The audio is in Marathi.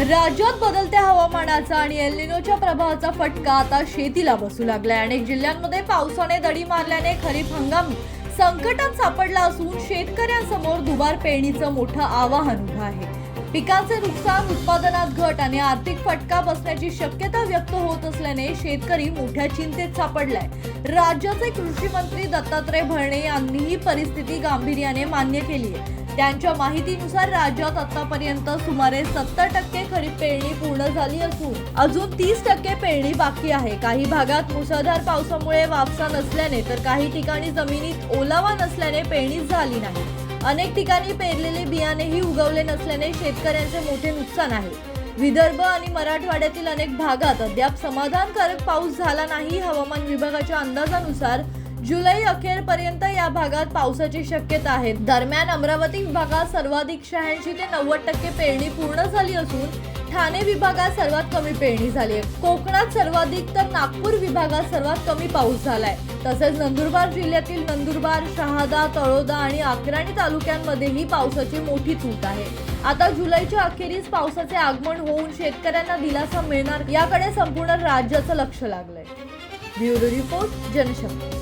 राज्यात बदलत्या हवामानाचा आणि एल निनोच्या प्रभावाचा फटका आता शेतीला बसू लागलाय। अनेक जिल्ह्यांमध्ये पावसाने दडी मारल्याने खरीप हंगाम संकटात सापडला असून शेतकऱ्यांसमोर दुबार पेरणीचं मोठं आव्हान उभं आहे। पिकांचे नुकसान, उत्पादनात घट आणि आर्थिक फटका बसण्याची शक्यता व्यक्त होत असल्याने शेतकरी मोठ्या चिंतेत सापडलाय। राज्याचे कृषी मंत्री दत्तात्रय भरणे यांनी ही परिस्थिती गांभीर्याने मान्य केली आहे। त्यांच्या माहितीनुसार राज्यात आतापर्यंत सुमारे 70% खरीप पेरणी पूर्ण झाली असून अजून 30% पेरणी बाकी आहे। काही भागात मुसळधार पावसामुळे वापसा नसल्याने तर काही ठिकाणी जमिनीत ओलावा नसल्याने पेरणी झाली नाही। अनेक ठिकाणी पेरलेले बियाणेही उगवले नसल्याने शेतकऱ्यांचे मोठे नुकसान आहे। विदर्भ आणि मराठवाड्यातील अनेक भागात अद्याप समाधानकारक पाऊस झाला नाही। हवामान विभागाच्या अंदाजानुसार जुलै अखेरपर्यंत या भागात पावसाची शक्यता आहे। दरम्यान अमरावती विभागात सर्वाधिक 86 ते 90% पेरणी पूर्ण झाली असून ठाणे विभागात सर्वात कमी पेरणी झाली आहे। कोकणात सर्वाधिक तर नागपूर विभागात सर्वात कमी पाऊस झालाय। तसेच नंदुरबार जिल्ह्यातील नंदुरबार, शहादा, तळोदा आणि अक्राणी तालुक्यांमध्येही पावसाची मोठी तूट आहे। आता जुलैच्या अखेरीस पावसाचे आगमन होऊन शेतकऱ्यांना दिलासा मिळणार याकडे संपूर्ण राज्याचं लक्ष लागलंय। Bureau report, Janshakti.